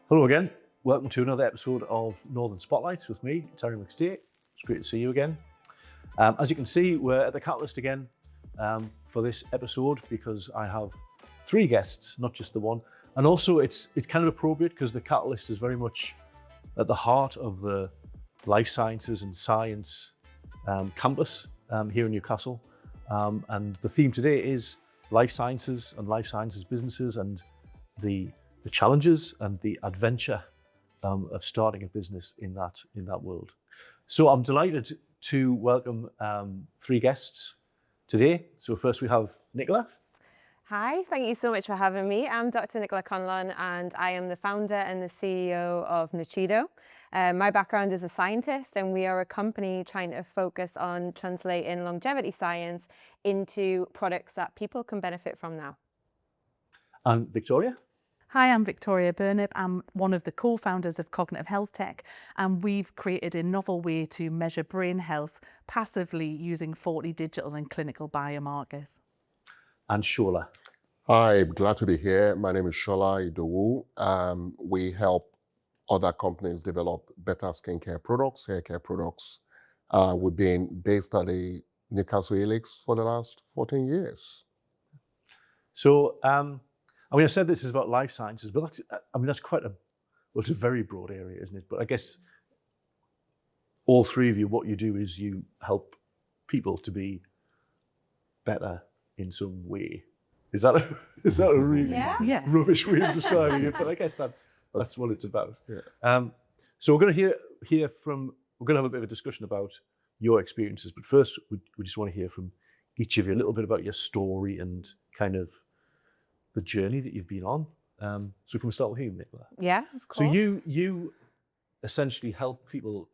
Hello again. Welcome to another episode of Northern Spotlights with me, Terry McStay. It's great to see you again. As you can see, we're at the Catalyst again for this episode because I have three guests, not just the one. And also it's kind of appropriate because the Catalyst is very much at the heart of the life sciences and science campus here in Newcastle. And the theme today is life sciences and life sciences businesses and the challenges and the adventure of starting a business in that world. So I'm delighted to welcome three guests today. So first we have Nicola. Hi, thank you so much for having me. I'm Dr. Nicola Conlon and I am the founder and the CEO of Nuchido. My background is a scientist and we are a company trying to focus on translating longevity science into products that people can benefit from now. And Victoria. Hi, I'm Victoria Burnip. I'm one of the co-founders of Cognitive Health Tech, and we've created a novel way to measure brain health passively using 40 digital and clinical biomarkers. And Shola. Hi, glad to be here. My name is Shola Idowu. We help other companies develop better skincare products, hair care products. We've been based at the Newcastle Helix for the last 14 years. So, I said this is about life sciences, but that's quite it's a very broad area, isn't it? But I guess all three of you, what you do is you help people to be better in some way. Is that a really rubbish way of describing it? But I guess that's what it's about. Yeah. So we're going to we're going to have a bit of a discussion about your experiences. But first, we just want to hear from each of you a little bit about your story and kind of the journey that you've been on. So can we start with you, Nicola? Yeah, of course. So you essentially help people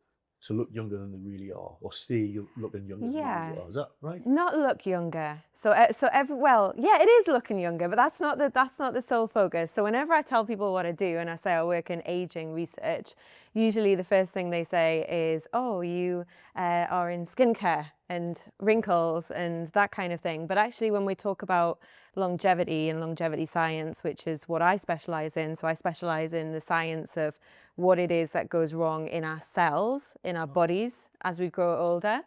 to look younger than they really are, or stay looking younger than they really are. Is that right? Not look younger. It is looking younger, but that's not the sole focus. So whenever I tell people what I do and I say I work in aging research, usually the first thing they say is, "Oh, you are in skincare and wrinkles and that kind of thing." But actually, when we talk about longevity and longevity science, which is what I specialize in, so I specialize in the science of what it is that goes wrong in our cells, in our bodies as we grow older.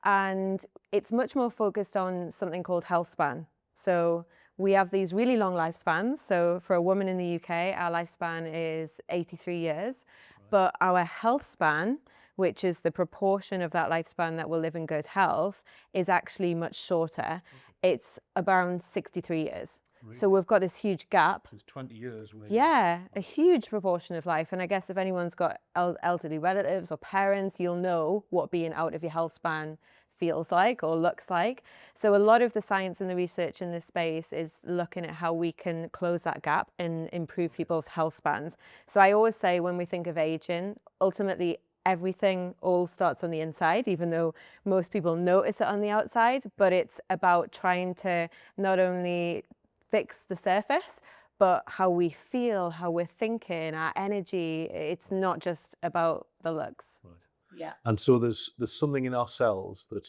And it's much more focused on something called health span. So we have these really long lifespans. So for a woman in the UK, our lifespan is 83 years, but our health span, which is the proportion of that lifespan that will live in good health, is actually much shorter. It's around 63 years. Really? So we've got this huge gap. It's 20 years. Yeah, a huge proportion of life. And I guess if anyone's got elderly relatives or parents, you'll know what being out of your health span feels like or looks like. So a lot of the science and the research in this space is looking at how we can close that gap and improve people's health spans. So I always say when we think of aging, ultimately everything all starts on the inside, even though most people notice it on the outside, but it's about trying to not only fix the surface, but how we feel, how we're thinking, our energy. It's not just about the looks. Right. Yeah. And so there's something in our cells that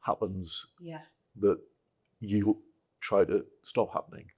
happens that you try to stop happening.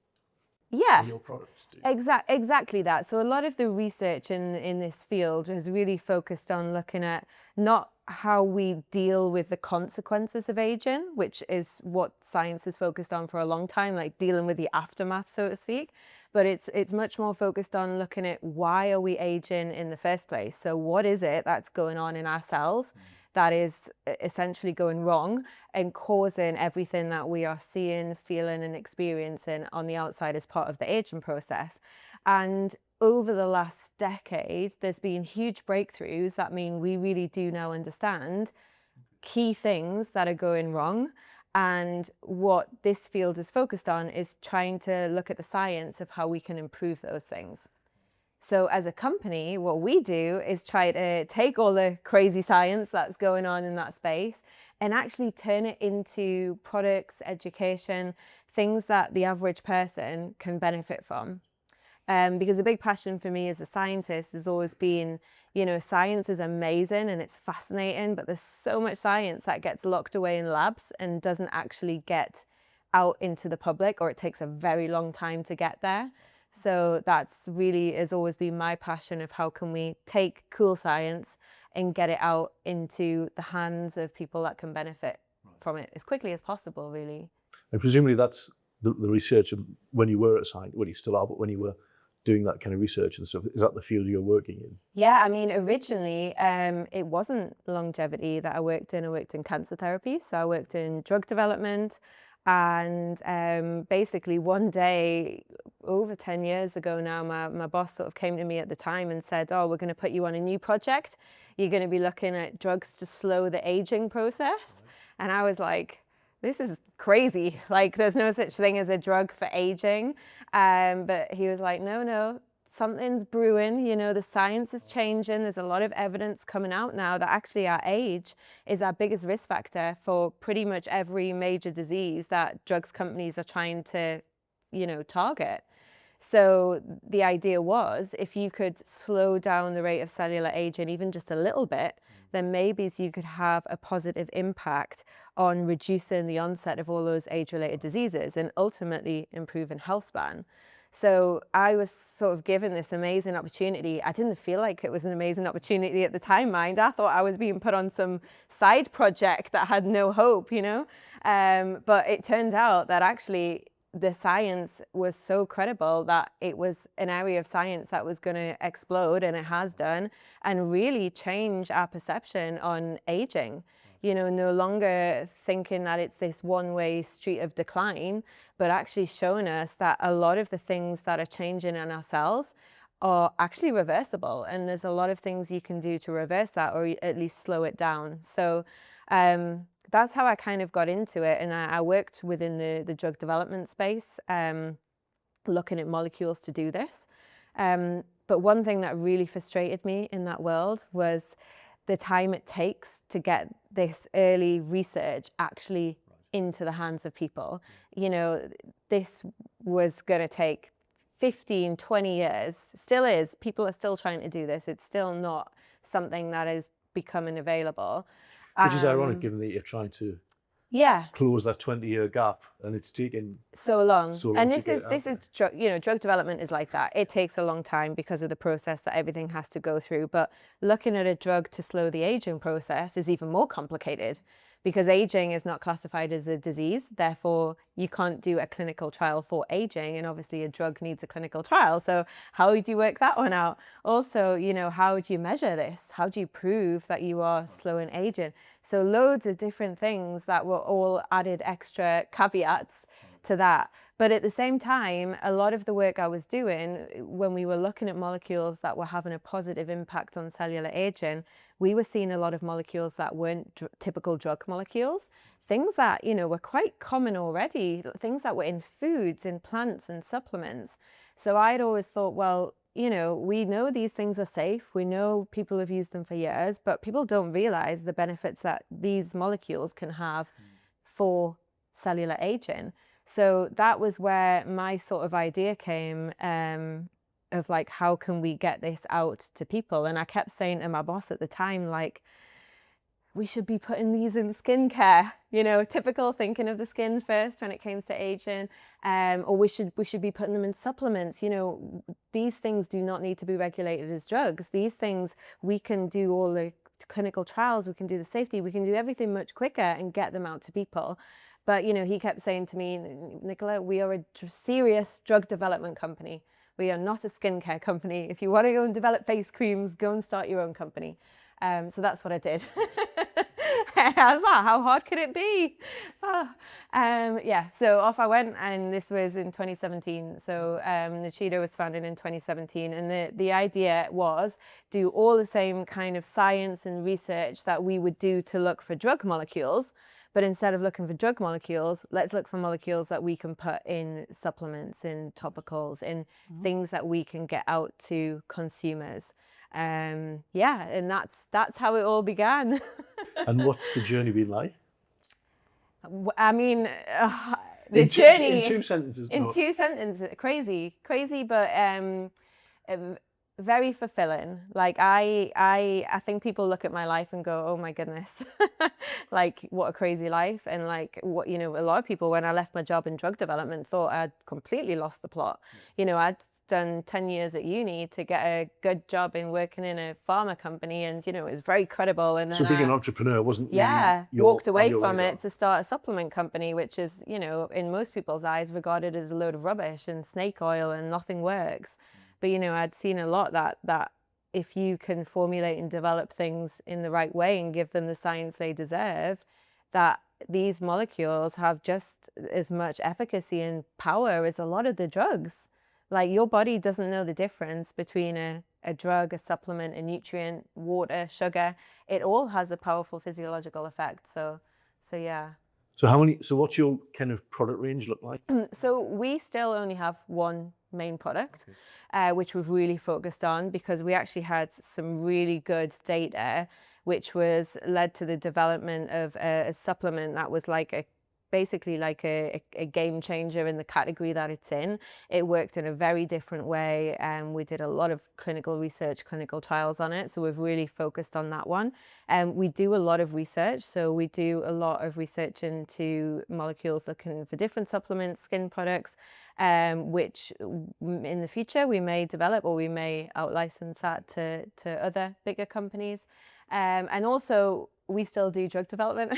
Yeah. Your products do. Exactly that. So a lot of the research in this field has really focused on looking at not how we deal with the consequences of aging, which is what science has focused on for a long time, like dealing with the aftermath, so to speak. But it's much more focused on looking at why are we aging in the first place? So what is it that's going on in our cells that is essentially going wrong and causing everything that we are seeing, feeling and experiencing on the outside as part of the aging process? And over the last decade, there's been huge breakthroughs that mean we really do now understand key things that are going wrong. And what this field is focused on is trying to look at the science of how we can improve those things. So as a company, what we do is try to take all the crazy science that's going on in that space and actually turn it into products, education, things that the average person can benefit from. Because a big passion for me as a scientist has always been, science is amazing and it's fascinating, but there's so much science that gets locked away in labs and doesn't actually get out into the public, or it takes a very long time to get there. So that's really has always been my passion of how can we take cool science and get it out into the hands of people that can benefit from it as quickly as possible, really. And presumably that's the research when you were at science, well, you still are, but when you were doing that kind of research and stuff, is that the field you're working in? Yeah, I mean, originally it wasn't longevity that I worked in. I worked in cancer therapy. So I worked in drug development. And basically one day, over 10 years ago now, my boss sort of came to me at the time and said, oh, we're going to put you on a new project. You're going to be looking at drugs to slow the aging process. And I was like, this is crazy. Like, there's no such thing as a drug for aging. But he was like, no, something's brewing, you know, the science is changing. There's a lot of evidence coming out now that actually our age is our biggest risk factor for pretty much every major disease that drugs companies are trying to, you know, target. So the idea was, if you could slow down the rate of cellular aging even just a little bit, then maybe you could have a positive impact on reducing the onset of all those age-related diseases and ultimately improving health span. So I was sort of given this amazing opportunity. I didn't feel like it was an amazing opportunity at the time, mind. I thought I was being put on some side project that had no hope, you know. But it turned out that actually the science was so credible that it was an area of science that was going to explode, and it has done, and really change our perception on aging. You know, no longer thinking that it's this one-way street of decline, but actually showing us that a lot of the things that are changing in our cells are actually reversible. And there's a lot of things you can do to reverse that, or at least slow it down. So that's how I kind of got into it. And I worked within the drug development space, looking at molecules to do this. But one thing that really frustrated me in that world was the time it takes to get this early research actually into the hands of people. You know, this was going to take 15, 20 years, still is. People are still trying to do this. It's still not something that is becoming available. Which is ironic, given that you're trying to close that 20-year gap, and it's taken so long. And to this get is it out there. you know, drug development is like that. It takes a long time because of the process that everything has to go through. But looking at a drug to slow the aging process is even more complicated, because aging is not classified as a disease. Therefore, you can't do a clinical trial for aging, and obviously a drug needs a clinical trial. So how do you work that one out? Also, you know, how do you measure this? How do you prove that you are slowing aging? So loads of different things that were all added extra caveats to that. But at the same time, a lot of the work I was doing when we were looking at molecules that were having a positive impact on cellular aging, we were seeing a lot of molecules that weren't typical drug molecules, things that, you know, were quite common already, things that were in foods, in plants and supplements. So I'd always thought, well, you know, we know these things are safe. We know people have used them for years, but people don't realize the benefits that these molecules can have for cellular aging. So that was where my sort of idea came, of like, how can we get this out to people? And I kept saying to my boss at the time, like, we should be putting these in skincare, you know, typical thinking of the skin first when it comes to aging, or we should be putting them in supplements. You know, these things do not need to be regulated as drugs. These things, we can do all the clinical trials, we can do the safety, we can do everything much quicker and get them out to people. But, you know, he kept saying to me, Nicola, we are a serious drug development company. We are not a skincare company. If you want to go and develop face creams, go and start your own company. So that's what I did. I was like, how hard could it be? Yeah, so off I went, and this was in 2017. So Nichido was founded in 2017, and the idea was do all the same kind of science and research that we would do to look for drug molecules, but instead of looking for drug molecules, let's look for molecules that we can put in supplements, in topicals, in things that we can get out to consumers. Yeah, and that's how it all began. And what's the journey been like? I mean, In 2 sentences. In 2 sentences, crazy, but very fulfilling. Like I think people look at my life and go, oh my goodness, like what a crazy life. And like what, you know, a lot of people when I left my job in drug development thought I'd completely lost the plot. You know, I'd done 10 years at uni to get a good job in working in a pharma company, and it was very credible. And then So being an entrepreneur wasn't really walked away on your from radar. it to start a supplement company, which is, in most people's eyes regarded as a load of rubbish and snake oil and nothing works. But I'd seen a lot that if you can formulate and develop things in the right way and give them the science they deserve, that these molecules have just as much efficacy and power as a lot of the drugs. Like, your body doesn't know the difference between a drug, a supplement, a nutrient, water, sugar. It all has a powerful physiological effect. So yeah. So what's your kind of product range look like? So we still only have one main product, which we've really focused on, because we actually had some really good data, which was led to the development of a supplement that was basically like a game changer in the category that it's in. It worked in a very different way, and we did a lot of clinical research, clinical trials on it. So we've really focused on that one. And we do a lot of research. So we do a lot of research into molecules looking for different supplements, skin products, which in the future we may develop, or we may out-license that to other bigger companies. And also, we still do drug development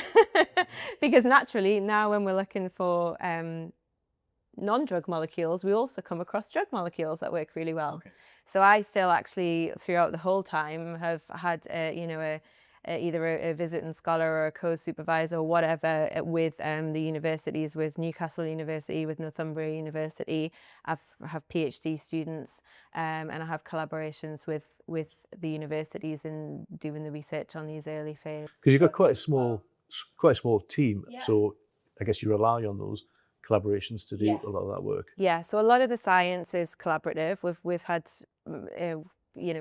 because naturally now when we're looking for non-drug molecules, we also come across drug molecules that work really well. Okay. So I still actually throughout the whole time have had either a visiting scholar or a co-supervisor or whatever with the universities, with Newcastle University, with Northumbria University. I have PhD students, and I have collaborations with the universities in doing the research on these early phase. Because you've got quite a small team, so I guess you rely on those collaborations to do a lot of that work. Yeah, so a lot of the science is collaborative. We've had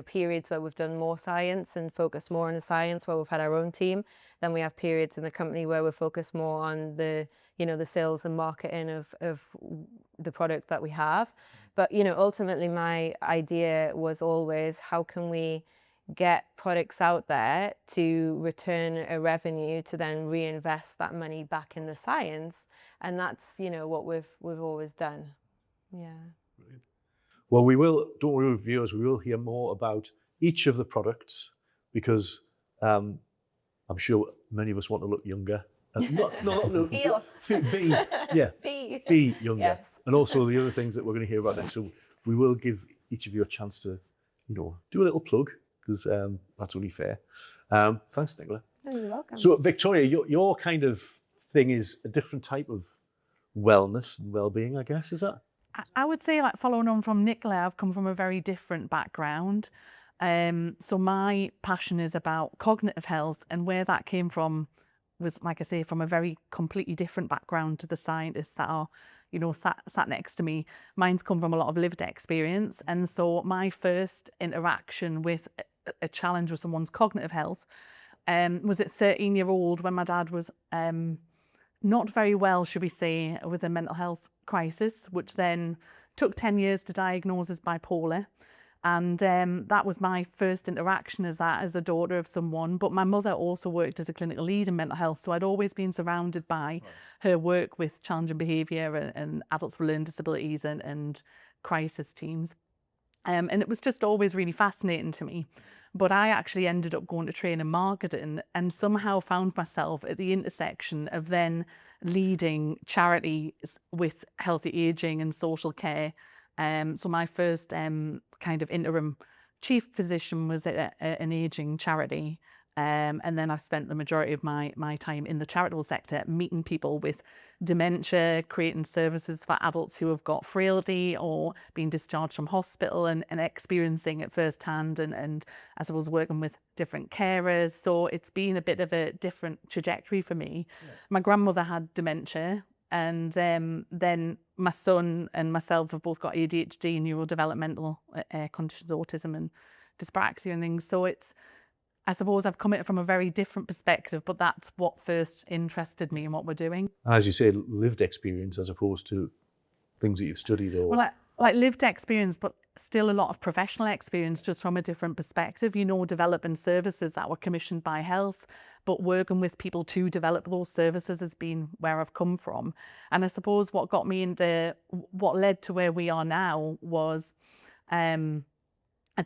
periods where we've done more science and focused more on the science, where we've had our own team. Then we have periods in the company where we're focused more on the sales and marketing of the product that we have. But ultimately my idea was always, how can we get products out there to return a revenue to then reinvest that money back in the science? And that's what we've always done. Yeah. Brilliant. Well, don't worry, viewers, we will hear more about each of the products, because I'm sure many of us want to look younger. Be younger. Yes. And also the other things that we're going to hear about next. So we will give each of you a chance to, do a little plug, because that's only fair. Thanks, Nicola. Oh, you're welcome. So Victoria, your kind of thing is a different type of wellness and well-being, I guess, is that? I would say, like, following on from Nicola, I've come from a very different background. So my passion is about cognitive health, and where that came from was, like I say, from a very completely different background to the scientists that are, sat next to me. Mine's come from a lot of lived experience. And so my first interaction with a challenge with someone's cognitive health was at 13-year-old, when my dad was not very well, should we say, with a mental health crisis, which then took 10 years to diagnose as bipolar. And that was my first interaction as a daughter of someone. But my mother also worked as a clinical lead in mental health. So I'd always been surrounded by her work with challenging behaviour and adults with learning disabilities and crisis teams. And it was just always really fascinating to me. But I actually ended up going to train in marketing, and somehow found myself at the intersection of then leading charities with healthy ageing and social care. So my first kind of interim chief position was at an ageing charity. And then I've spent the majority of my time in the charitable sector, meeting people with dementia, creating services for adults who have got frailty or being discharged from hospital, and experiencing it firsthand, and I suppose working with different carers. So it's been a bit of a different trajectory for me. Yeah. My grandmother had dementia, and then my son and myself have both got ADHD and neurodevelopmental conditions, autism and dyspraxia and things. So I suppose I've come at it from a very different perspective, but that's what first interested me in what we're doing. As you say, lived experience as opposed to things that you've studied or... Well, like lived experience, but still a lot of professional experience just from a different perspective, you know, developing services that were commissioned by health, but working with people to develop those services has been where I've come from. And I suppose what got me into, what led to where we are now was, I'd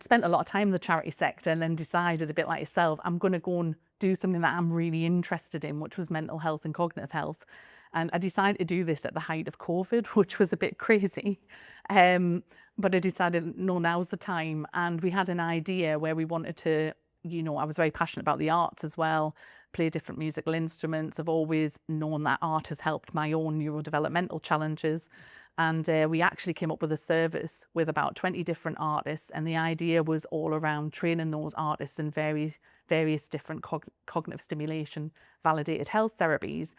spent a lot of time in the charity sector and then decided, a bit like yourself, I'm going to go and do something that I'm really interested in, which was mental health and cognitive health. And I decided to do this at the height of COVID, which was a bit crazy. But I decided, no, now's the time. And we had an idea where we wanted to, you know, I was very passionate about the arts as well, play different musical instruments. I've always known that art has helped my own neurodevelopmental challenges. And we actually came up with a service with about 20 different artists. And the idea was all around training those artists in various different cognitive stimulation validated health therapies.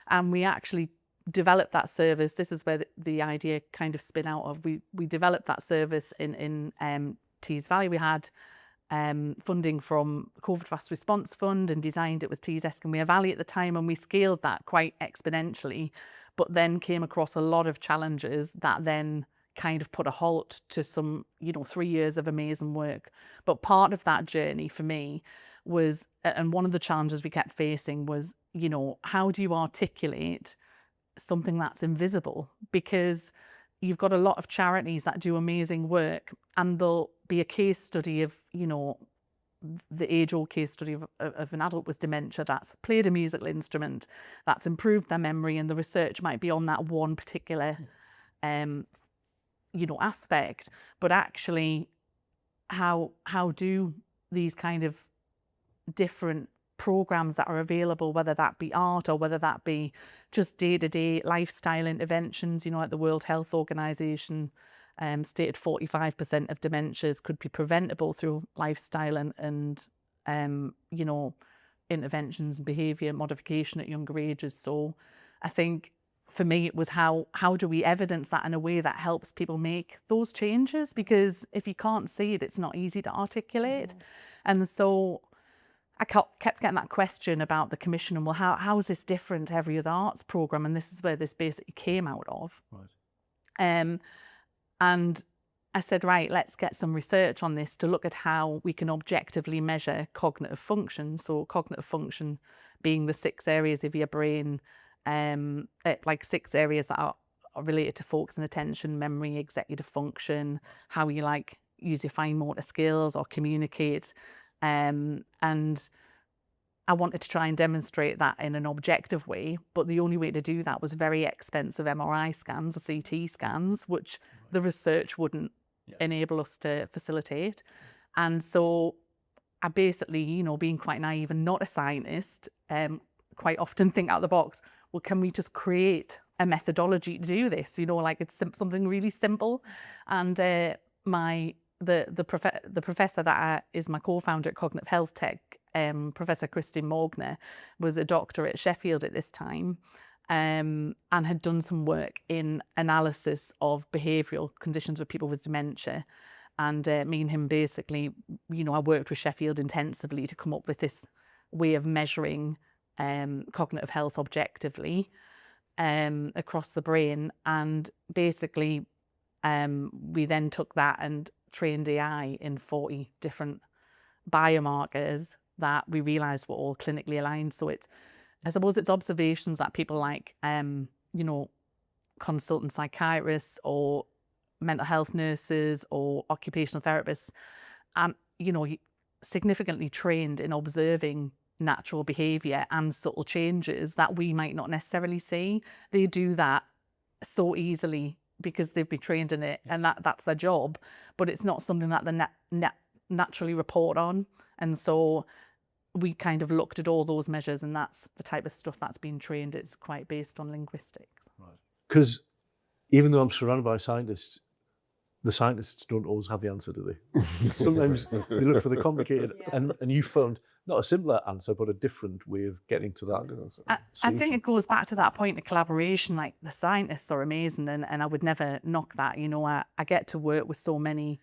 And we actually developed that service. This is where the idea kind of spin out of. We developed that service in Tees Valley. We had funding from COVID Fast Response Fund and designed it with Tees Escombe Valley at the time, and we scaled that quite exponentially, but then came across a lot of challenges that then kind of put a halt to some, you know, 3 years of amazing work. But part of that journey for me was, and one of the challenges we kept facing was, you know, how do you articulate something that's invisible? Because you've got a lot of charities that do amazing work, and there'll be a case study of, you know, the age-old case study of an adult with dementia that's played a musical instrument, that's improved their memory, and the research might be on that one particular, you know, aspect. But actually, how do these kind of different programs that are available, whether that be art or whether that be just day-to-day lifestyle interventions, you know, like the World Health Organization stated 45% of dementias could be preventable through lifestyle and you know, interventions and behaviour modification at younger ages. So I think for me it was how do we evidence that in a way that helps people make those changes? Because if you can't see it, it's not easy to articulate. And so I kept getting that question about the commission and, well, how is this different to every other arts programme? And this is where this basically came out of. Right. And I said, right, let's get some research on this to look at how we can objectively measure cognitive function. So cognitive function being the 6 areas of your brain, like 6 areas that are related to focus and attention, memory, executive function, how you like use your fine motor skills or communicate. And I wanted to try and demonstrate that in an objective way, but the only way to do that was very expensive MRI scans or CT scans, which the research wouldn't enable us to facilitate. And so I basically, you know, being quite naive and not a scientist, quite often think out of the box, well, can we just create a methodology to do this? You know, like it's something really simple. And the professor that is my co-founder at Cognitive Health Tech, Professor Kristin Mogner, was a doctor at Sheffield at this time, and had done some work in analysis of behavioural conditions with people with dementia. And me and him basically, you know, I worked with Sheffield intensively to come up with this way of measuring cognitive health objectively across the brain. And basically, we then took that and trained AI in 40 different biomarkers that we realised were all clinically aligned. So it's, I suppose it's observations that people like, you know, consultant psychiatrists or mental health nurses or occupational therapists, you know, significantly trained in observing natural behaviour and subtle changes that we might not necessarily see. They do that so easily because they've been trained in it, and that's their job, but it's not something that they naturally report on. And so we kind of looked at all those measures, and that's the type of stuff that's been trained. It's quite based on linguistics. Right. Because even though I'm surrounded by scientists, the scientists don't always have the answer, do they? Sometimes they look for the complicated, and you found not a simpler answer, but a different way of getting to that. I think it goes back to that point of collaboration. Like, the scientists are amazing, and I would never knock that. You know, I get to work with so many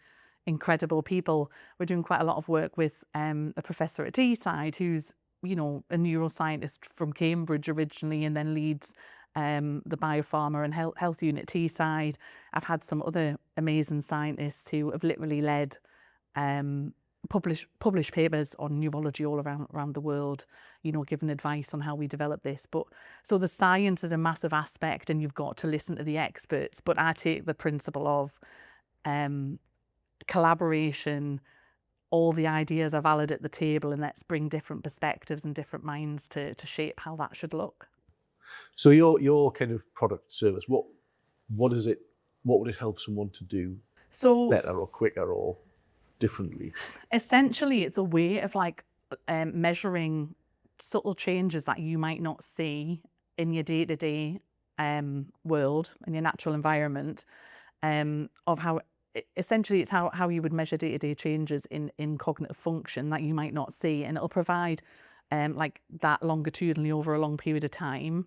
incredible people. We're doing quite a lot of work with a professor at Teesside who's, you know, a neuroscientist from Cambridge originally, and then leads the biopharma and health unit T side. I've had some other amazing scientists who have literally led published papers on neurology all around the world, you know, giving advice on how we develop this. But so the science is a massive aspect, and you've got to listen to the experts. But I take the principle of collaboration. All the ideas are valid at the table, and let's bring different perspectives and different minds to shape how that should look. So your kind of product service, what is it? What would it help someone to do So better or quicker or differently? essentially, it's a way of like measuring subtle changes that you might not see in your day-to-day world, in your natural environment, of how essentially it's how you would measure day-to-day changes in cognitive function that you might not see, and it'll provide like that longitudinally over a long period of time.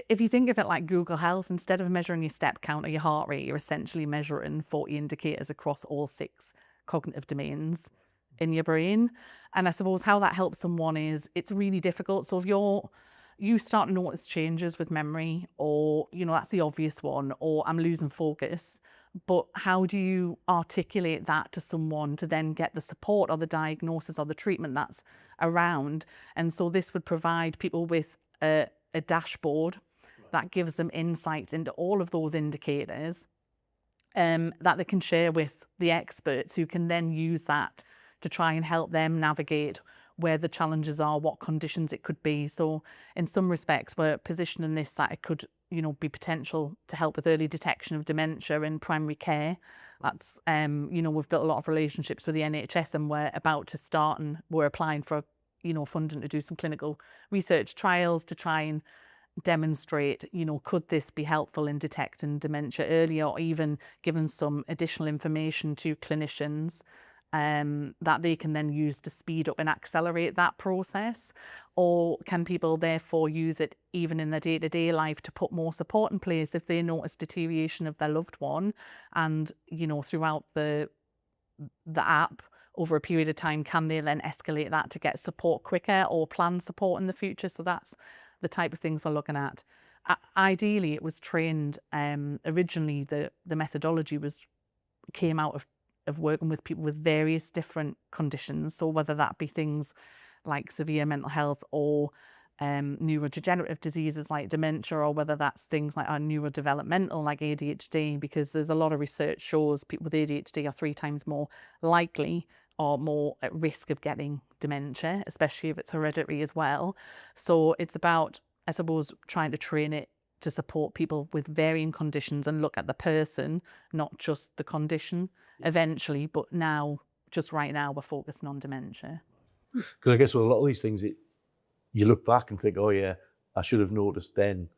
If you think of it like Google Health, instead of measuring your step count or your heart rate, you're essentially measuring 40 indicators across all 6 cognitive domains in your brain. And I suppose how that helps someone is it's really difficult. So if you start to notice changes with memory, or, you know, that's the obvious one, or I'm losing focus, but how do you articulate that to someone to then get the support or the diagnosis or the treatment that's around? And so this would provide people with a dashboard that gives them insights into all of those indicators that they can share with the experts, who can then use that to try and help them navigate where the challenges are, what conditions it could be. So in some respects, we're positioning this that it could, you know, be potential to help with early detection of dementia in primary care. That's, you know, we've built a lot of relationships with the NHS, and we're about to start, and we're applying for, you know, funding to do some clinical research trials to try and demonstrate, you know, could this be helpful in detecting dementia earlier, or even giving some additional information to clinicians that they can then use to speed up and accelerate that process? Or can people therefore use it even in their day-to-day life to put more support in place if they notice deterioration of their loved one, and, you know, throughout the app over a period of time, can they then escalate that to get support quicker or plan support in the future? So that's the type of things we're looking at. Ideally, it was trained, originally the methodology came out of working with people with various different conditions. So whether that be things like severe mental health, or neurodegenerative diseases like dementia, or whether that's things like our neurodevelopmental like ADHD, because there's a lot of research shows people with ADHD are 3 times more likely or more at risk of getting dementia, especially if it's hereditary as well. So it's about, I suppose, trying to train it to support people with varying conditions and look at the person, not just the condition eventually, but now, just right now, we're focusing on dementia. Because I guess with a lot of these things, you look back and think, oh yeah, I should have noticed then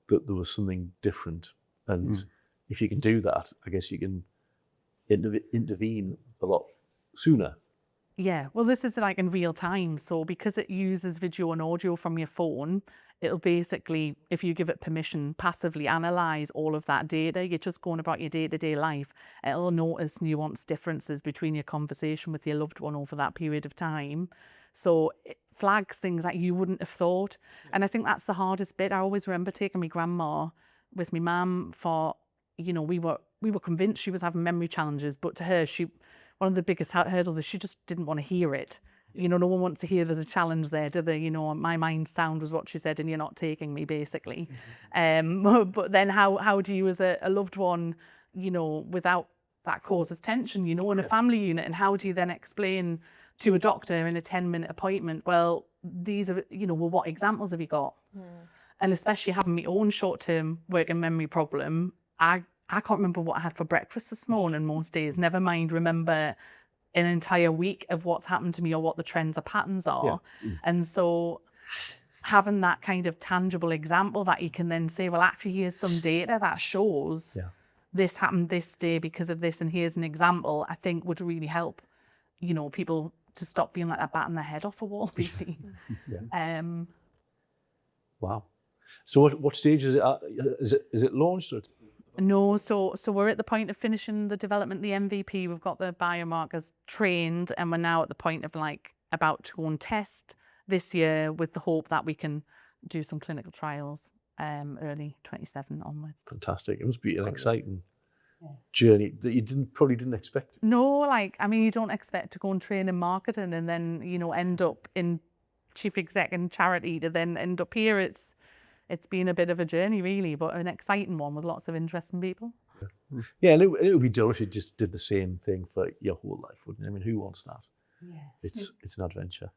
that there was something different. And if you can do that, I guess you can intervene a lot sooner. Yeah, well, this is like in real time. So because it uses video and audio from your phone, it'll basically, if you give it permission, passively analyze all of that data. You're just going about your day-to-day life. It'll notice nuanced differences between your conversation with your loved one over that period of time. So it flags things that you wouldn't have thought. And I think that's the hardest bit. I always remember taking my grandma with my mum for, you know, we were convinced she was having memory challenges, but to her, one of the biggest hurdles is she just didn't want to hear it. You know, no one wants to hear there's a challenge there, do they? You know, my mind's sound was what she said, and you're not taking me, basically. But then how do you, as a loved one, you know, without that causes tension, you know, in a family unit, and how do you then explain to a doctor in a 10-minute appointment, well, these are, you know, well, what examples have you got? And especially having my own short-term working memory problem, I can't remember what I had for breakfast this morning most days, never mind remember an entire week of what's happened to me or what the trends or patterns are. And so having that kind of tangible example that you can then say, well, actually, here's some data that shows this happened this day because of this, and here's an example, I think would really help, you know, people to stop being like that, batting their head off a wall, really. Wow. So what stage is it at? Is it launched? Or? No, so we're at the point of finishing the development, the MVP. We've got the biomarkers trained, and we're now at the point of like about to go and test this year, with the hope that we can do some clinical trials early 27 onwards. Fantastic. It must be an exciting journey that you probably didn't expect. No, like, I mean, you don't expect to go and train in marketing and then, you know, end up in chief exec in charity to then end up here. It's been a bit of a journey, really, but an exciting one with lots of interesting people. Yeah, and it would be dull if you just did the same thing for your whole life, wouldn't it? I mean, who wants that? Yeah. It's an adventure.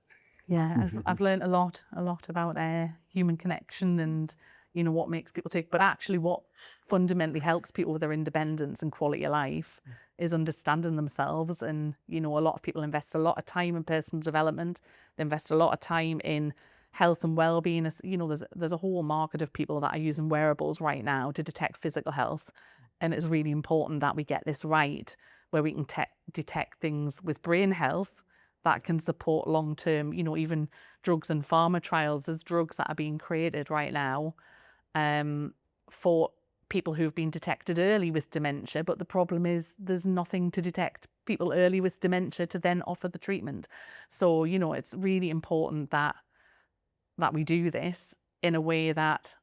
Yeah, I've learned a lot about human connection and, you know, what makes people tick. But actually what fundamentally helps people with their independence and quality of life is understanding themselves. And, you know, a lot of people invest a lot of time in personal development. They invest a lot of time in health and well-being. You know, there's a whole market of people that are using wearables right now to detect physical health. And it's really important that we get this right, where we can detect things with brain health that can support long-term, you know, even drugs and pharma trials. There's drugs that are being created right now for people who've been detected early with dementia, but the problem is there's nothing to detect people early with dementia to then offer the treatment. So, you know, it's really important that we do this in a way that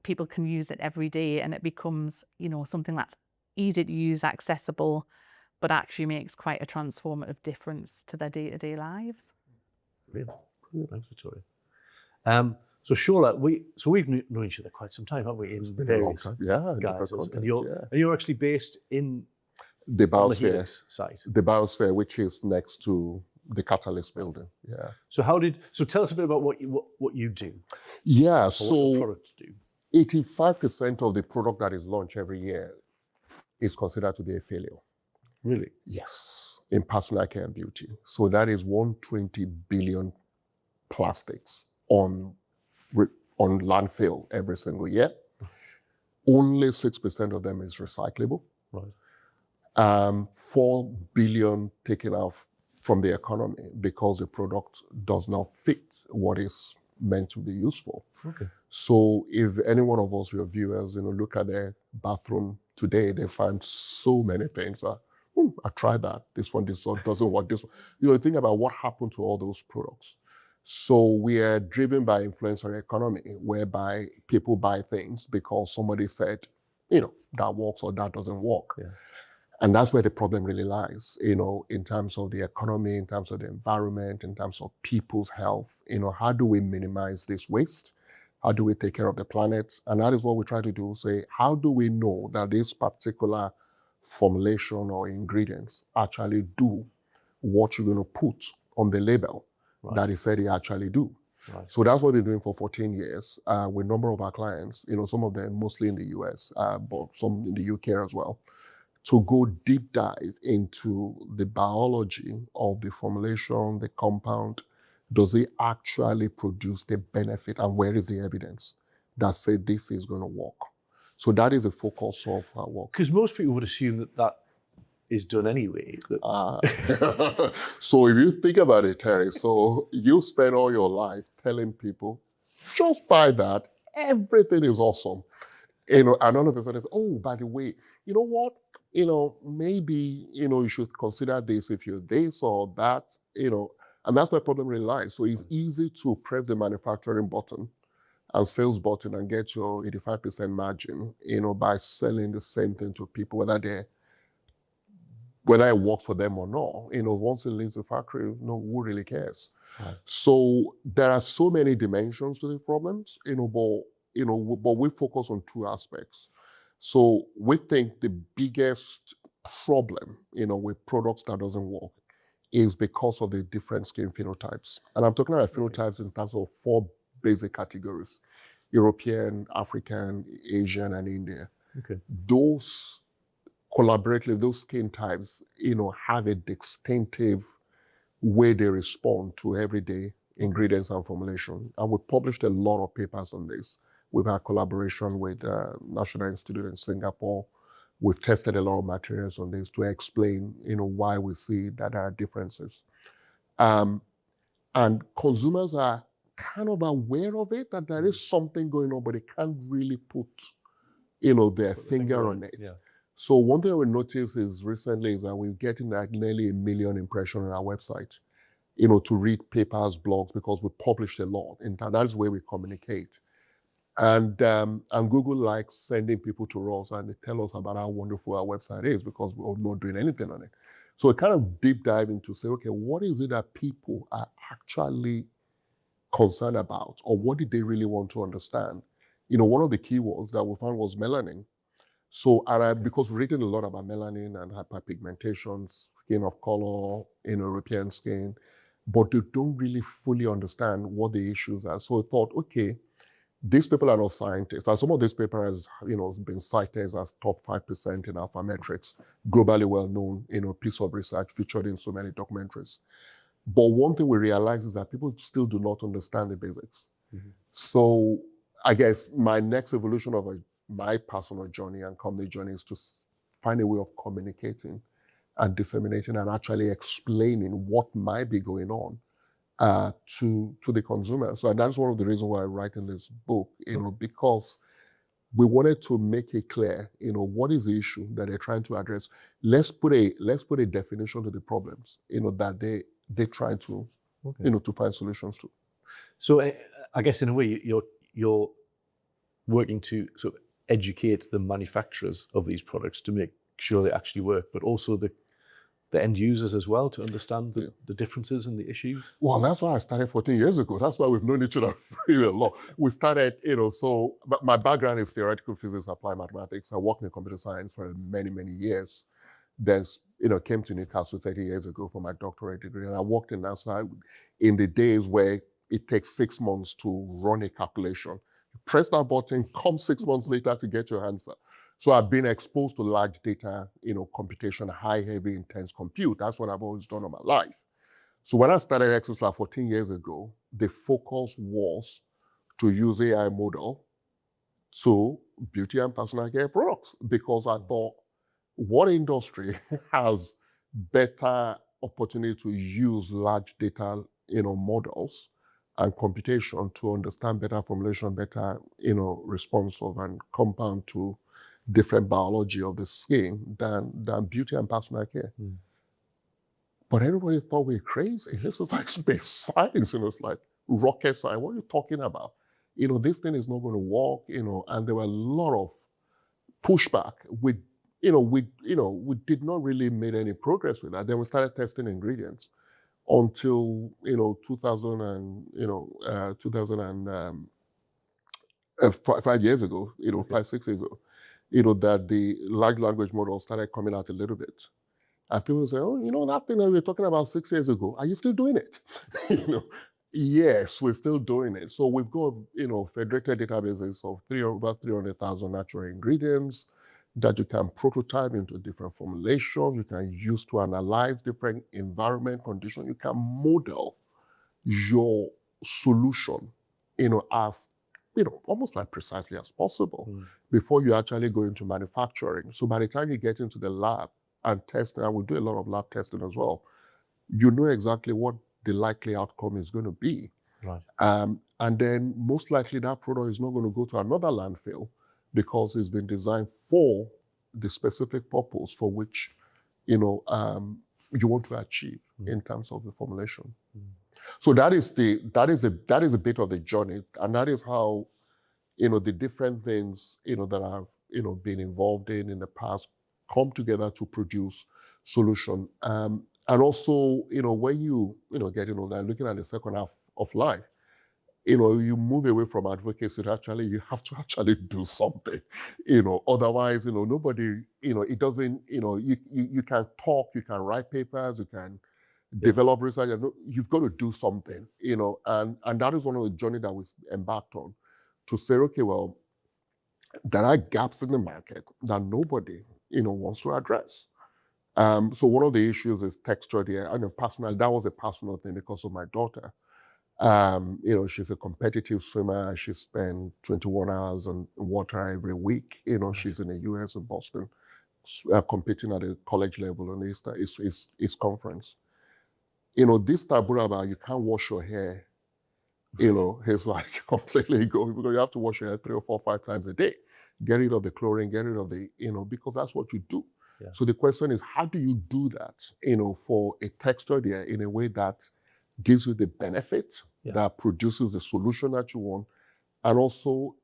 people can use it every day and it becomes, you know, something that's easy to use, accessible, but actually makes quite a transformative difference to their day-to-day lives. Brilliant. Thanks, Victoria. So Shola, we've known each other quite some time, haven't we? It's been a long time. Yeah, guys, different and context, you're actually based in the on the Biosphere Helix site. The Biosphere, which is next to the Catalyst building. Yeah. So tell us a bit about what you do. Yeah. Or what your So products do. 85% of the product that is launched every year is considered to be a failure. Really? Yes, in personal care and beauty. So that is 120 billion plastics on landfill every single year. Only 6% of them is recyclable. Right. 4 billion taken off from the economy because the product does not fit what is meant to be used for. Okay. So if any one of us, your viewers, you know, look at their bathroom today, they find so many things. I tried that. This one doesn't work. This one. You know, think about what happened to all those products. So we are driven by influencer economy, whereby people buy things because somebody said, you know, that works or that doesn't work. Yeah. And that's where the problem really lies, you know, in terms of the economy, in terms of the environment, in terms of people's health. You know, how do we minimize this waste? How do we take care of the planet? And that is what we try to do, say, how do we know that this particular formulation or ingredients actually do what you're going to put on the label that it said it actually do? Right. So that's what we've been doing for 14 years with a number of our clients, you know, some of them mostly in the US, but some in the UK as well, to go deep dive into the biology of the formulation, the compound. Does it actually produce the benefit, and where is the evidence that say this is going to work? So that is the focus of our work. Because most people would assume that is done anyway. So if you think about it, Terry, so you spend all your life telling people, just buy that, everything is awesome. You know, and all of a sudden, oh, by the way, you know what? You know, maybe, you know, you should consider this if you're this or that, you know, and that's where the problem really lies. So it's easy to press the manufacturing button and sales button and get your 85% margin, you know, by selling the same thing to people, whether it works for them or not. You know, once it leaves the factory, no, who really cares? Right. So there are so many dimensions to the problems, you know, but we focus on two aspects. So we think the biggest problem, you know, with products that doesn't work is because of the different skin phenotypes. And I'm talking about phenotypes in terms of 4 basic categories: European, African, Asian, and Indian. Okay. Those collaboratively, those skin types, you know, have a distinctive way they respond to everyday ingredients and formulation. And we published a lot of papers on this. We've had collaboration with National Institute in Singapore. We've tested a lot of materials on this to explain, you know, why we see that there are differences. And consumers are kind of aware of it, that there is something going on, but they can't really put, you know, their finger on it. Yeah. So one thing we noticed is recently is that we're getting like nearly 1 million impressions on our website, you know, to read papers, blogs, because we published a lot. And that is where we communicate. And Google likes sending people to us and they tell us about how wonderful our website is because we're not doing anything on it. So it kind of deep dive into say, okay, what is it that people are actually concerned about, or what did they really want to understand? One of the keywords that we found was melanin. So, because we've written a lot about melanin and hyperpigmentation, skin of color, in European skin, but they don't really fully understand what the issues are. So I thought, okay, these people are not scientists. And some of these papers, been cited as top 5% in Alphametrics, globally well-known, piece of research featured in so many documentaries. But one thing we realize is that people still do not understand the basics. Mm-hmm. So I guess my next evolution of my personal journey and company journey is to find a way of communicating and disseminating and actually explaining what might be going on to the consumer. So that's one of the reasons why I'm writing this book, because we wanted to make it clear, what is the issue that they're trying to address. Let's put a definition to the problems, that they're trying to, to find solutions to. So I guess in a way you're working to sort of educate the manufacturers of these products to make sure they actually work, but also the end users as well to understand the differences and the issues? Well, that's why I started 14 years ago. That's why we've known each other for a lot. We started, but my background is theoretical physics, applied mathematics. I worked in computer science for many, many years. Then, came to Newcastle 30 years ago for my doctorate degree. And I worked in NASA in the days where it takes 6 months to run a calculation. You press that button, come 6 months later to get your answer. So I've been exposed to large data, computation, high, heavy, intense compute. That's what I've always done in my life. So when I started ExoSlab 14 years ago, the focus was to use AI model to beauty and personal care products, because I thought, what industry has better opportunity to use large data, models and computation to understand better formulation, better, responsive and compound to different biology of the skin than beauty and personal care. Mm. But everybody thought we were crazy. This was like space science, it's like rocket science. What are you talking about? This thing is not going to work, and there were a lot of pushback. We did not really make any progress with that. Then we started testing ingredients until, 5 years ago, 5-6 years ago, that the large language model started coming out a little bit. And people say, oh, that thing that we were talking about 6 years ago, are you still doing it? Yes, we're still doing it. So we've got, federated databases of about 300,000 natural ingredients that you can prototype into different formulations. You can use to analyze different environment conditions. You can model your solution, as almost like precisely as possible before you actually go into manufacturing. So by the time you get into the lab and testing, I will do a lot of lab testing as well, you know exactly what the likely outcome is going to be. Right. And then most likely that product is not going to go to another landfill because it's been designed for the specific purpose for which, you want to achieve in terms of the formulation. So that is a bit of the journey, and that is how, the different things, that I've, been involved in the past come together to produce solution. And also, when you, get older, looking at the second half of life, you move away from advocacy to you have to actually do something, otherwise, nobody, it doesn't, you can talk, you can write papers, you can develop research, you've got to do something, and that is one of the journey that we embarked on to say, okay, well, there are gaps in the market that nobody, wants to address. So one of the issues is texture there. I know personal, that was a personal thing because of my daughter. She's a competitive swimmer. She spent 21 hours on water every week. She's in the US in Boston, competing at a college level on East conference. This taboo about you can't wash your hair, it's like completely going, because you have to wash your hair 3 or 4 or 5 times a day. Get rid of the chlorine, get rid of the, because that's what you do. Yeah. So the question is, how do you do that, for a texture there in a way that gives you the benefit that produces the solution that you want, and also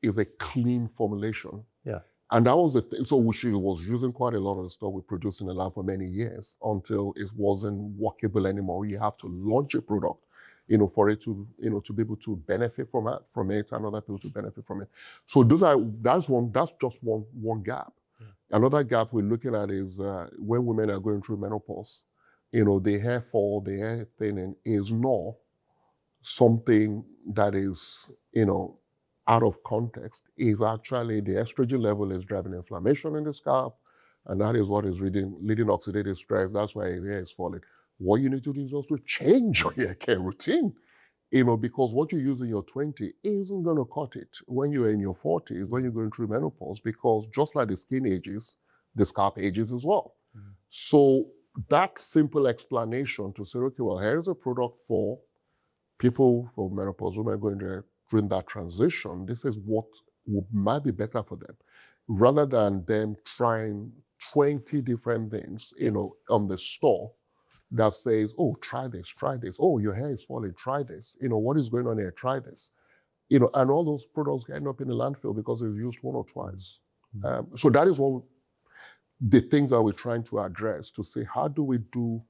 is a clean formulation. Yeah. And that was the thing. So she was using quite a lot of the stuff we produced in the lab for many years until it wasn't workable anymore. You have to launch a product, for it to, to be able to benefit from it and other people to benefit from it. So that's just one gap. Yeah. Another gap we're looking at is when women are going through menopause, the hair fall, the hair thinning is not something that is, out of context. Is actually the estrogen level is driving inflammation in the scalp, and that is what is leading oxidative stress. That's why your hair is falling. What you need to do is also change your hair care routine, because what you use in your 20s isn't going to cut it when you're in your 40s, when you're going through menopause, because just like the skin ages, the scalp ages as well. Mm. So that simple explanation to say, okay, well, here's a product for people, for menopause women going there during that transition. This is what might be better for them, rather than them trying 20 different things, on the store that says, oh, try this. Oh, your hair is falling, try this. What is going on here? Try this. And all those products end up in the landfill because they've used one or twice. Mm-hmm. So that is what the things that we're trying to address, to say, how do we do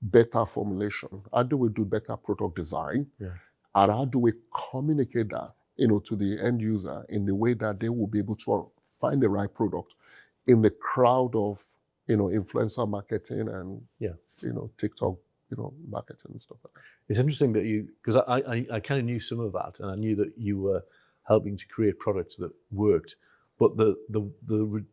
better formulation? How do we do better product design? Yeah. And how do we communicate that, to the end user in the way that they will be able to find the right product in the crowd of, influencer marketing and, TikTok, marketing and stuff like that. It's interesting that because I kind of knew some of that, and I knew that you were helping to create products that worked, but the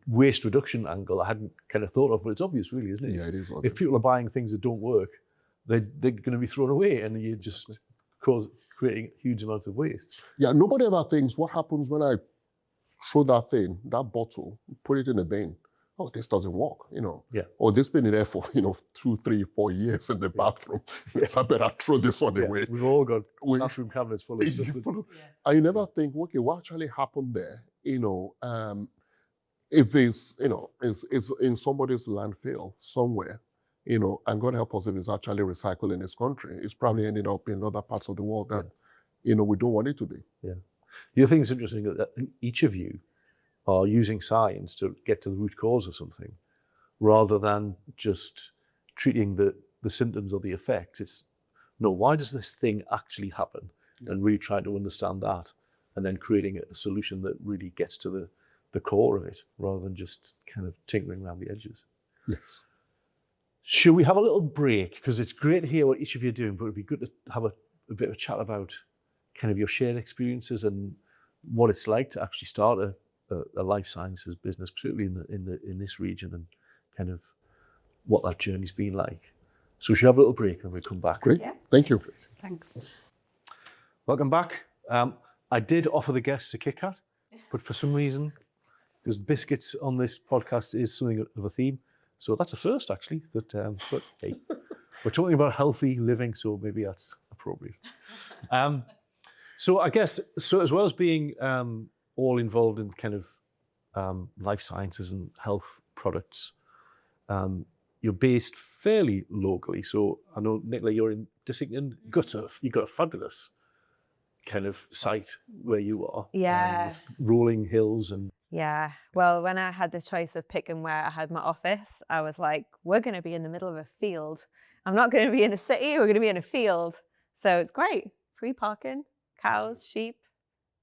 waste reduction angle I hadn't kind of thought of, but it's obvious really, isn't it? Yeah, it is obvious. If people are buying things that don't work, they're going to be thrown away, and you just creating huge amounts of waste. Yeah, nobody ever thinks, what happens when I throw that bottle, put it in a bin? Oh, this doesn't work, Yeah. Or this been in there for, 2, 3, 4 years in the bathroom. Yes, I better throw this one away. We've all got bathroom cabinets full of stuff. And you never think, okay, what actually happened there? If it's, it's in somebody's landfill somewhere, and God help us if it's actually recycled in this country, it's probably ended up in other parts of the world that, we don't want it to be. Yeah. The other thing that's interesting is that each of you are using science to get to the root cause of something, rather than just treating the symptoms or the effects. It's, no, why does this thing actually happen? Yeah. And really trying to understand that, and then creating a solution that really gets to the core of it, rather than just kind of tinkering around the edges. Yes. Should we have a little break? Because it's great to hear what each of you are doing, but it'd be good to have a bit of a chat about kind of your shared experiences and what it's like to actually start a life sciences business, particularly in this region, and kind of what that journey's been like. So we should have a little break, and then we'll come back. Great. Yeah. Thank you. Thanks. Welcome back. I did offer the guests a Kit Kat, but for some reason, because biscuits on this podcast is something of a theme, so that's a first actually. But hey, we're talking about healthy living, so maybe that's appropriate. So I guess, so as well as being all involved in kind of life sciences and health products, you're based fairly locally. So I know, Nicola, you're in Dissington. You've got a fabulous kind of site where you are. Yeah. Rolling hills and... Yeah. Well, when I had the choice of picking where I had my office, I was like, we're going to be in the middle of a field. I'm not going to be in a city. We're going to be in a field. So it's great. Free parking, cows, sheep,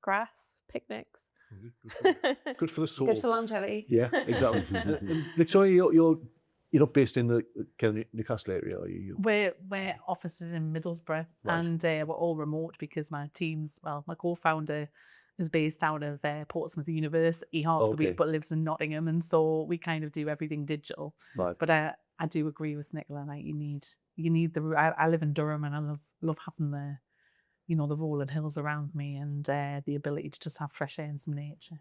grass, picnics. Good for the soul. Good for longevity. Yeah, exactly. Victoria, you're not based in the kind of Newcastle area, are you? We're offices in Middlesbrough, right. And we're all remote because my co-founder is based out of Portsmouth University half the week, but lives in Nottingham, and so we kind of do everything digital. Right. But I do agree with Nicola. Like you need the. I live in Durham, and I love having the rolling hills around me, and the ability to just have fresh air and some nature.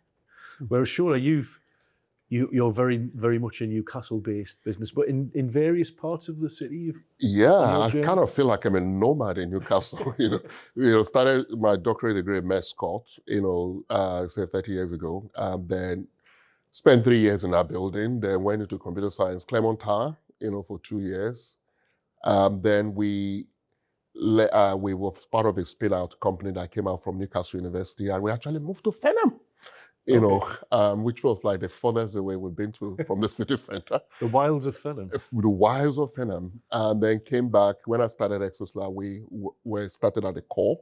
Whereas Shola, you're very, very much a Newcastle-based business, but in various parts of the city. I kind of feel like I'm a nomad in Newcastle. Started my doctorate degree in Mascot, say 30 years ago. Then spent 3 years in that building. Then went into computer science, Claremont Tower, for 2 years. Then we we were part of a spin-out company that came out from Newcastle University, and we actually moved to Fenham, which was like the furthest away we've been to from the city center. The wilds of Fenham. The wilds of Fenham, and then came back. When I started Exoslab, we were started at the core,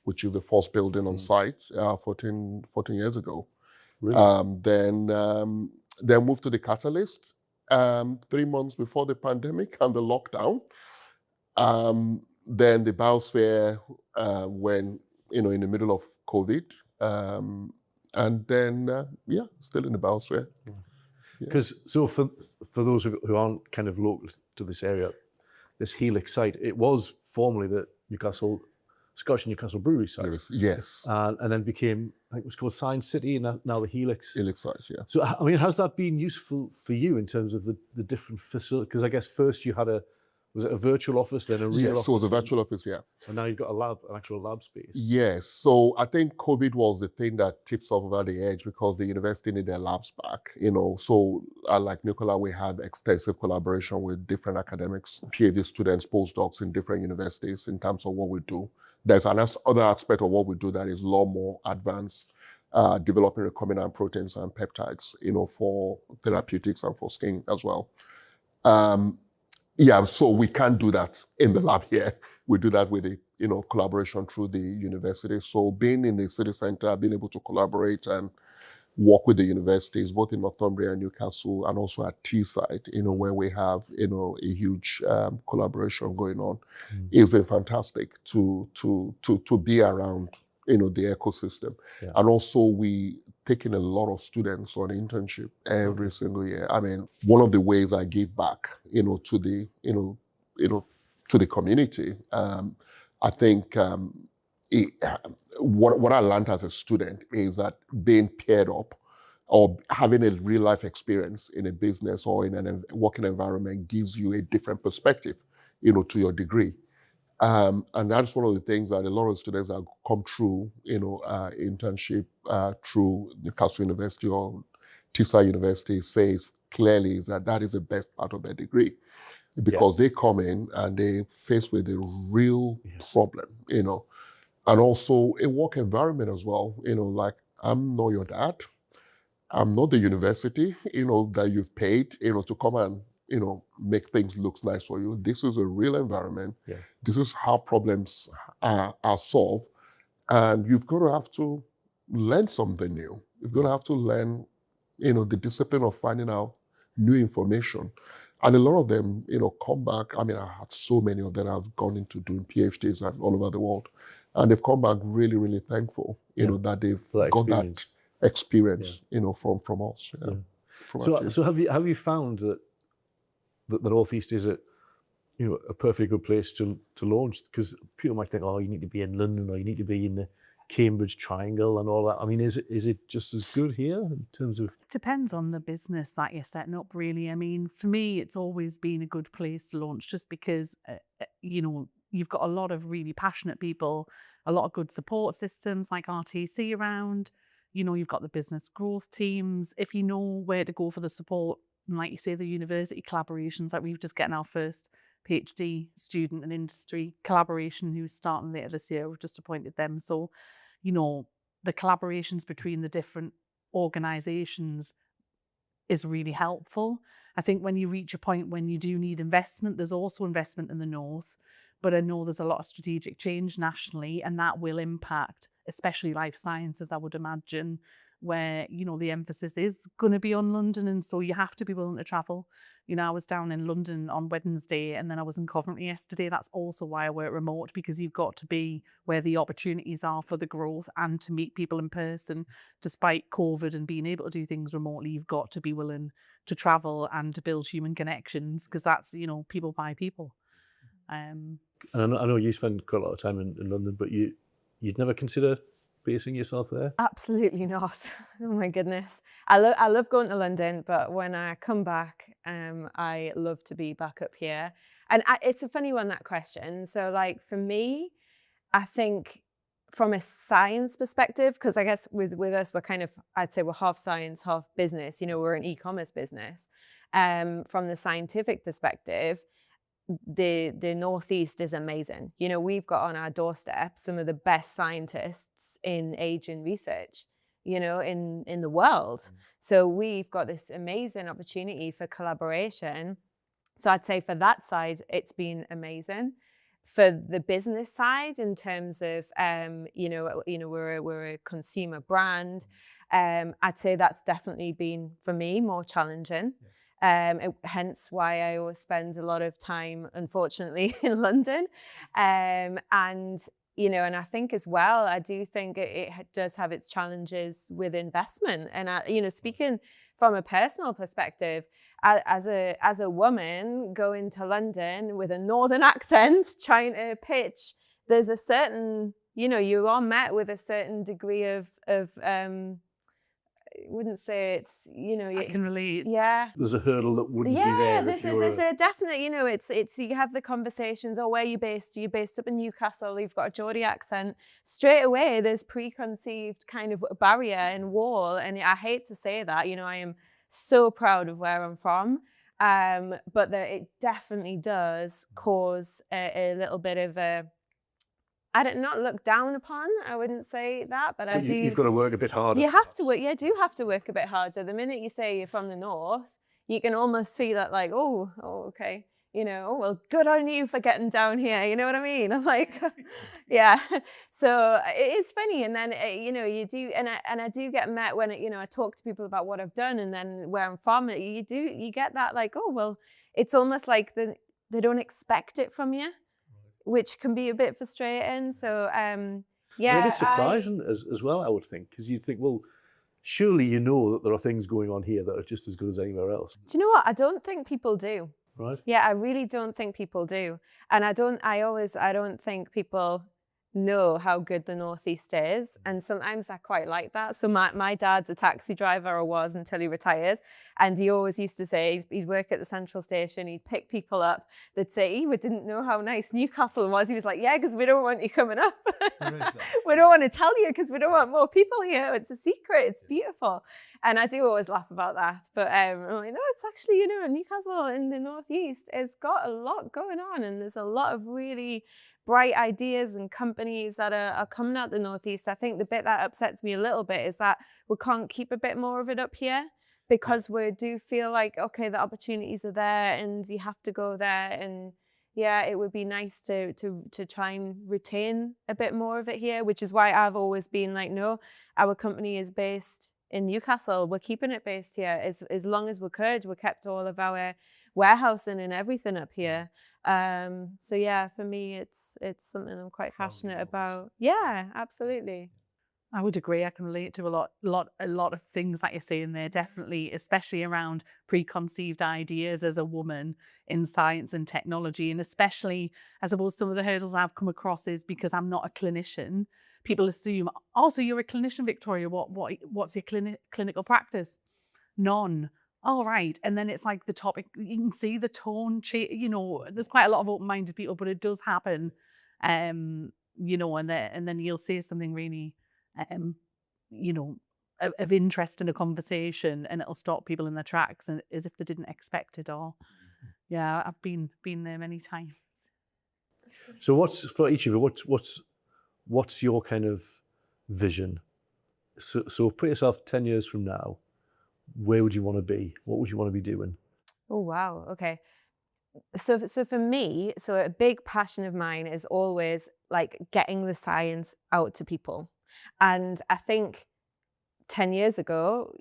which is the first building on site 14 years ago. Really? Then moved to the Catalyst 3 months before the pandemic and the lockdown. Then the Biosphere when in the middle of COVID, and then still in the Biosphere. Because so for those who aren't kind of local to this area, this Helix site, it was formerly the Scotch Newcastle Brewery site. Yes. And then became, I think it was called Science City, and now the Helix. Helix site, yeah. So, I mean, has that been useful for you in terms of the different facilities? Because I guess first you had was it a virtual office, then a real office? Yes, so it was a virtual office, yeah. And now you've got an actual lab space. Yes, so I think COVID was the thing that tips off over the edge because the university needed their labs back, So like Nicola, we had extensive collaboration with different academics, PhD students, postdocs in different universities in terms of what we do. There's other aspect of what we do that is a lot more advanced, developing recombinant proteins and peptides, for therapeutics and for skin as well. So we can't do that in the lab here. We do that with the collaboration through the university. So being in the city center, being able to collaborate and work with the universities, both in Northumbria and Newcastle, and also at Teesside, where we have a huge collaboration going on, it's been fantastic to be around the ecosystem. Yeah. And also we taking a lot of students on internship every single year. I mean, one of the ways I give back, to the, to the community, I think what I learned as a student is that being paired up or having a real life experience in a business or in a working environment gives you a different perspective, to your degree. And that's one of the things that a lot of students that come through, internship through Newcastle University or Teesside University says clearly is that is the best part of their degree, because they come in and they face with a real problem, and also a work environment as well. Like I'm not your dad, I'm not the university, that you've paid, to come and make things look nice for you. This is a real environment. Yeah. This is how problems are solved. And you've got to have to learn something new. You've got to have to learn, the discipline of finding out new information. And a lot of them, come back. I mean, I had so many of them have gone into doing PhDs all over the world. And they've come back really, really thankful, that they've got that experience, from us. Yeah. Yeah. So have you found that the Northeast is a perfectly good place to launch? Because people might think, oh, you need to be in London or you need to be in the Cambridge Triangle and all that. I mean, is it just as good here in terms of? It depends on the business that you're setting up, really. I mean, for me, it's always been a good place to launch just because, you've got a lot of really passionate people, a lot of good support systems like RTC around. You've got the business growth teams. If you know where to go for the support, and like you say, the university collaborations, like we've just getting our first PhD student and industry collaboration who's starting later this year. We've just appointed them. So, the collaborations between the different organisations is really helpful. I think when you reach a point when you do need investment, there's also investment in the north, but I know there's a lot of strategic change nationally, and that will impact, especially life sciences, I would imagine, where, the emphasis is going to be on London. And so you have to be willing to travel. I was down in London on Wednesday and then I was in Coventry yesterday. That's also why I work remote, because you've got to be where the opportunities are for the growth and to meet people in person. Despite COVID and being able to do things remotely, you've got to be willing to travel and to build human connections, because that's, people by people. And I know you spend quite a lot of time in London, but you'd never consider basing yourself there? Absolutely not. Oh my goodness. I love going to London, but when I come back, I love to be back up here. And it's a funny one, that question. So like for me, I think from a science perspective, because I guess with us, we're kind of, I'd say we're half science, half business. We're an e-commerce business. From the scientific perspective, the Northeast is amazing. You know, we've got on our doorstep some of the best scientists in aging research, you know, in the world. So we've got this amazing opportunity for collaboration. So I'd say for that side, it's been amazing. For the business side, in terms of we're a consumer brand, I'd say that's definitely been for me more challenging. Hence why I always spend a lot of time, unfortunately, in London. And I think as well, I do think it does have its challenges with investment. And speaking from a personal perspective, as a woman going to London with a northern accent, trying to pitch, there's a certain, you are met with a certain degree of I wouldn't say it's, I can relate. Yeah. There's a hurdle that wouldn't be there. There's a definite, it's you have the conversations, where are you based? Are you based up in Newcastle? You've got a Geordie accent. Straight away, there's preconceived kind of barrier and wall. And I hate to say that, I am so proud of where I'm from. But it definitely does cause a little bit of a, not look down upon, I wouldldn't say that, but You've got to work a bit harder. You have to work, do have to work a bit harder. The minute you say you're from the north, you can almost see that like, oh, okay, well, good on you for getting down here. You know what I mean? I'm like, yeah. So it is funny, and then you do, and I do get met when I talk to people about what I've done, and then where I'm from. You get that like, oh, well, it's almost like they don't expect it from you, which can be a bit frustrating. So, yeah. It is surprising as well, I would think, because you'd think, well, surely that there are things going on here that are just as good as anywhere else. Do you know what? I don't think people do. Right. Yeah, I really don't think people do. And I don't think people know how good the Northeast is. And sometimes I quite like that. So my dad's a taxi driver, or was until he retired. And he always used to say, he'd work at the central station, he'd pick people up that say, we didn't know how nice Newcastle was. He was like, yeah, because we don't want you coming up. We don't want to tell you because we don't want more people here. It's a secret. It's beautiful. And I do always laugh about that. But I'm like, no, it's actually, Newcastle in the Northeast has got a lot going on. And there's a lot of really bright ideas and companies that are coming out the Northeast. I think the bit that upsets me a little bit is that we can't keep a bit more of it up here, because we do feel like, okay, the opportunities are there and you have to go there. And yeah, it would be nice to try and retain a bit more of it here, which is why I've always been like, no, our company is based in Newcastle. We're keeping it based here as long as we could. We kept all of our warehousing and everything up here. So yeah, for me, it's something I'm quite passionate about. Yeah, absolutely. I would agree. I can relate to a lot of things that you're saying there, definitely, especially around preconceived ideas as a woman in science and technology. And especially, I suppose, some of the hurdles I've come across is because I'm not a clinician. People assume, oh, so you're a clinician, Victoria. What's your clinical practice? None. All right. And then it's like the topic, you can see the tone change, there's quite a lot of open-minded people, but it does happen, and then you'll say something really, of interest in a conversation, and it'll stop people in their tracks, and as if they didn't expect it all. Yeah, I've been there many times. So what's, for each of you, what's your kind of vision? So put yourself 10 years from now. Where would you want to be? What would you want to be doing? Oh, wow. Okay. So for me, a big passion of mine is always like getting the science out to people. And I think 10 years ago,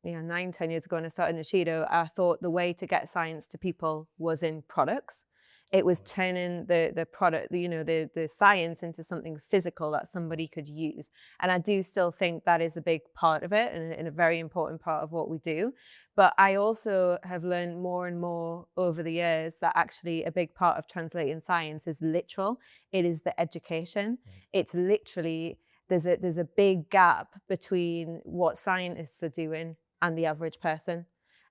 9-10 years ago when I started Nascido, I thought the way to get science to people was in products. It was turning the product, the science into something physical that somebody could use. And I do still think that is a big part of it and a very important part of what we do. But I also have learned more and more over the years that actually a big part of translating science is literal. It is the education. It's literally, there's a big gap between what scientists are doing and the average person.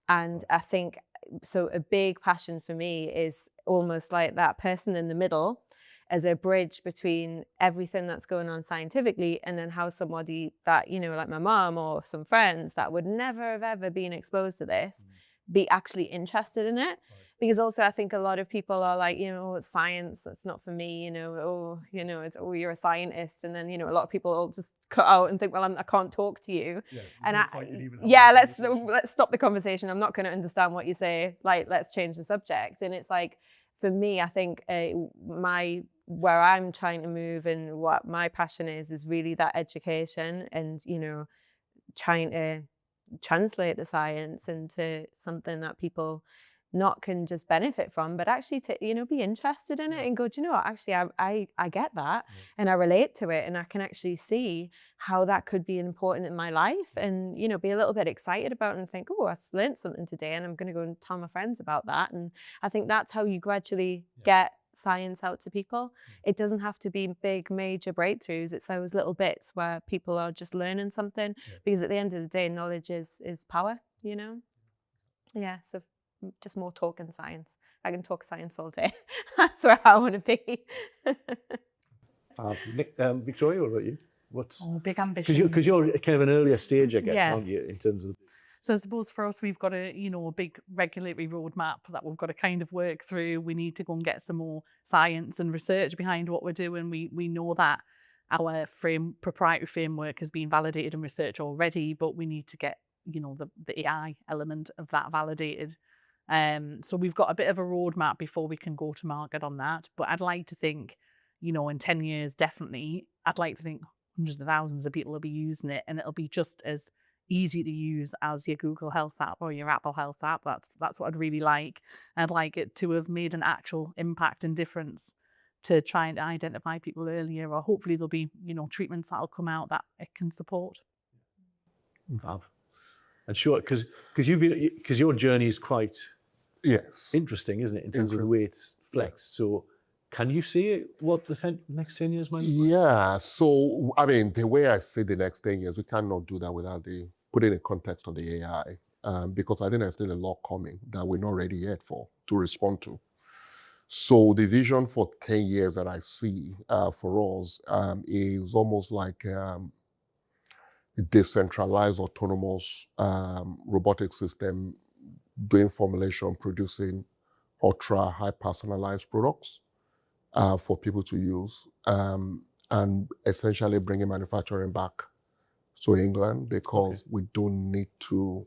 And I think, so a big passion for me is almost like that person in the middle as a bridge between everything that's going on scientifically and then how somebody that, like my mom or some friends that would never have ever been exposed to this, be actually interested in it. Because also I think a lot of people are like, it's science, that's not for me, it's, oh, you're a scientist. And then, a lot of people will just cut out and think, well, I can't talk to you. Yeah, let's stop the conversation. I'm not going to understand what you say. Like, let's change the subject. And it's like, for me, I think where I'm trying to move and what my passion is really that education and, trying to translate the science into something that people not can just benefit from, but actually to, be interested in it and go, do you know what, actually, I get that and I relate to it and I can actually see how that could be important in my life and, be a little bit excited about it and think, oh, I've learned something today and I'm going to go and tell my friends about that. And I think that's how you gradually get science out to people. It doesn't have to be big, major breakthroughs. It's those little bits where people are just learning something because at the end of the day, knowledge is power, Yeah, so just more talking science. I can talk science all day. That's where I want to be. Nick, Victoria, what about you? What's big ambitions? Because you're kind of an earlier stage, I guess, Yeah. aren't you, in terms of. So I suppose for us, we've got a big regulatory roadmap that we've got to kind of work through. We need to go and get some more science and research behind what we're doing. We know that our proprietary framework has been validated in research already, but we need to get the AI element of that validated. So we've got a bit of a roadmap before we can go to market on that. But I'd like to think, in 10 years, definitely, I'd like to think hundreds of thousands of people will be using it, and it'll be just as easy to use as your Google Health app or your Apple Health app. That's what I'd really like. I'd like it to have made an actual impact and difference to try and identify people earlier, or hopefully there'll be, treatments that'll come out that it can support. Fab. And sure, because your journey is quite interesting, isn't it, in terms of the way it's flexed. So can you see what the next 10 years might be? Yeah, so I mean, the way I see the next 10 years, we cannot do that without putting in context of the AI, because I think there's still a lot coming that we're not ready yet to respond to. So the vision for 10 years that I see for us is almost like a decentralized, autonomous robotic system doing formulation, producing ultra high personalized products for people to use, and essentially bringing manufacturing back to England, because we don't need to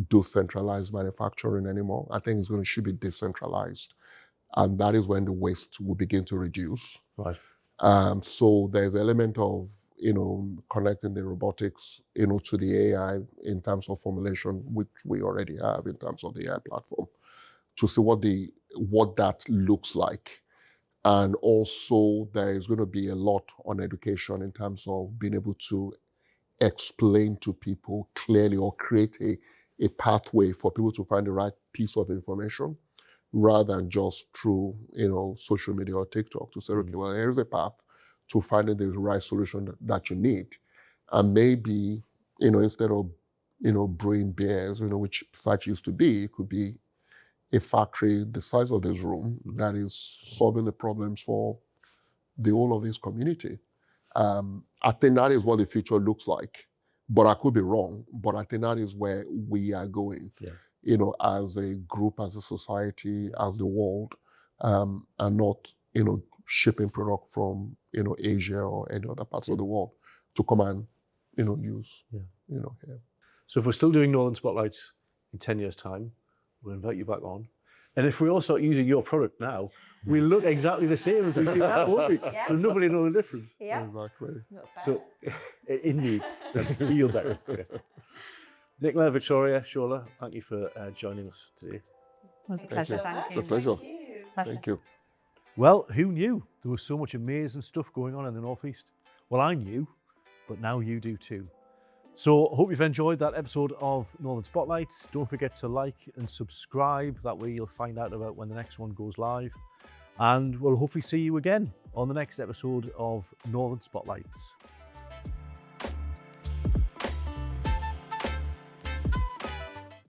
do centralized manufacturing anymore. I think should be decentralized. And that is when the waste will begin to reduce. Right. So there's an element of, connecting the robotics, to the AI in terms of formulation, which we already have in terms of the AI platform, to see what that looks like. And also there is going to be a lot on education in terms of being able to explain to people clearly or create a pathway for people to find the right piece of information, rather than just through, social media or TikTok, to say, okay, well, here's a path to finding the right solution that you need. And maybe, instead of, brewing beers, which such used to be, it could be a factory the size of this room that is solving the problems for the whole of this community. I think that is what the future looks like, but I could be wrong. But I think that is where we are going. Yeah. As a group, as a society, as the world, and not, shipping product from, Asia or any other parts of the world to come and, use, here. So if we're still doing Northern Spotlights in 10 years' time, we'll invite you back on. And if we all start using your product now, we look exactly the same as we do now, won't we? Yeah. So nobody knows the difference. Yeah. Exactly. So, indeed, feel better. Nicola, Victoria, Shola, thank you for joining us today. It was a pleasure. It's a pleasure. Thank you. Well, who knew there was so much amazing stuff going on in the Northeast? Well, I knew, but now you do too. So I hope you've enjoyed that episode of Northern Spotlights. Don't forget to like and subscribe. That way you'll find out about when the next one goes live. And we'll hopefully see you again on the next episode of Northern Spotlights.